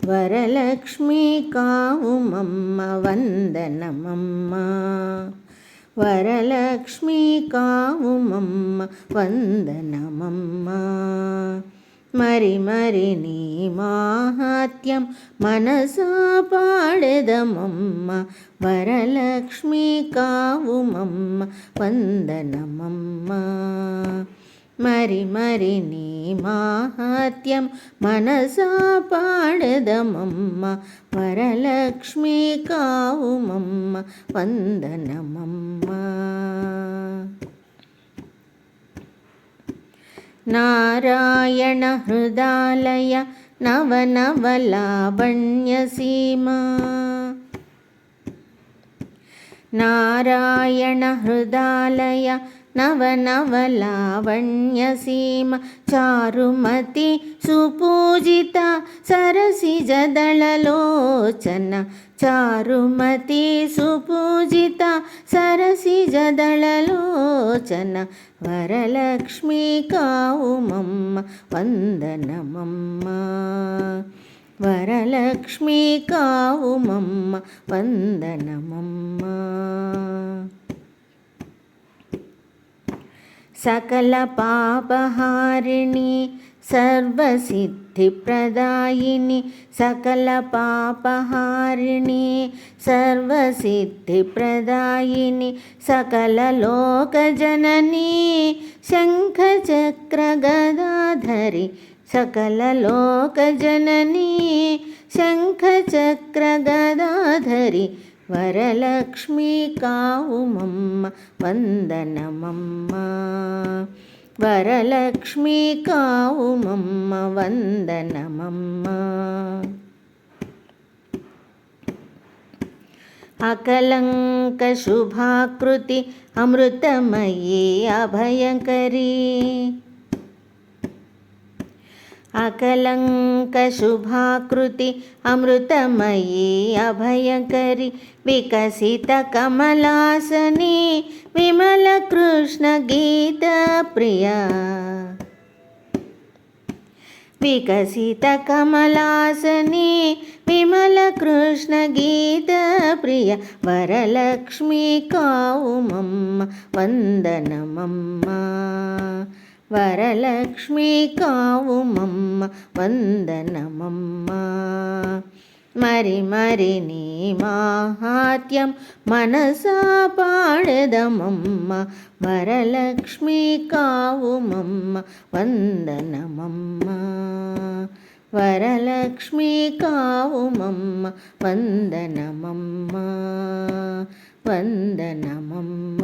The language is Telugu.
వరలక్ష్మి కావుమమ్మ వందనమమ్మ. వరలక్ష్మి కావుమమ్మ వందనమమ్మ. మరి మరి నీ మాహాత్యం మనసా పాడెదమమ్మ. వరలక్ష్మి కావుమమ్మ వందనమమ్మ. మరి మరి నీ మాహాత్యం మనసా పాడెదమమ్మ. వరలక్ష్మి కావుమమ్మ వందనమమ్మ. నారాయణ హృదాలయ నవనవలావణ్యసీమా. నారాయణ హృదాలయ నవనవలావణ్యసీమ. చారుమతి సుపూజిత సరసిజదళలోచన. చారుమతి సుపూజిత సరసిజదళలోచన. వరలక్ష్మి కావుమమ్మ వందనమమ్మ. వరలక్ష్మి కావుమమ్మ వందనమమ్మ. సకల పాపహారిణి సర్వసిద్ధిప్రదాయిని. సకల పాపహారిణి సర్వసిద్ధిప్రదాయిని. సకల లోకజననీ శంఖచక్ర గదాధరి. సకల లోకజననీ శంఖచక్ర గదాధరి. వరలక్ష్మి కావుమమ్మ వందనమమ్మ. వరలక్ష్మి కావుమమ్మ వందనమమ్మ. అకలంక శుభాకృతి అమృతమయీ అభయంకరీ. అకలంక శుభాకృతి అమృతమయీ అభయంకరి. వికసిత కమలాసని విమల కృష్ణ గీత ప్రియా. వికసిత కమలాసని విమల కృష్ణ గీత ప్రియ. వరలక్ష్మి కావుమమ్మ వందనమమ్మ. వరలక్ష్మి కావుమమ్మ వందనమమ్మ. మరి మరి నీ మాహాత్యం మనసా పాడెదమమ్మ. వరలక్ష్మి కావుమమ్మ వందనమమ్మ. వరలక్ష్మి కావుమమ్మ వందనమమ్మ. వందనమమ్మ.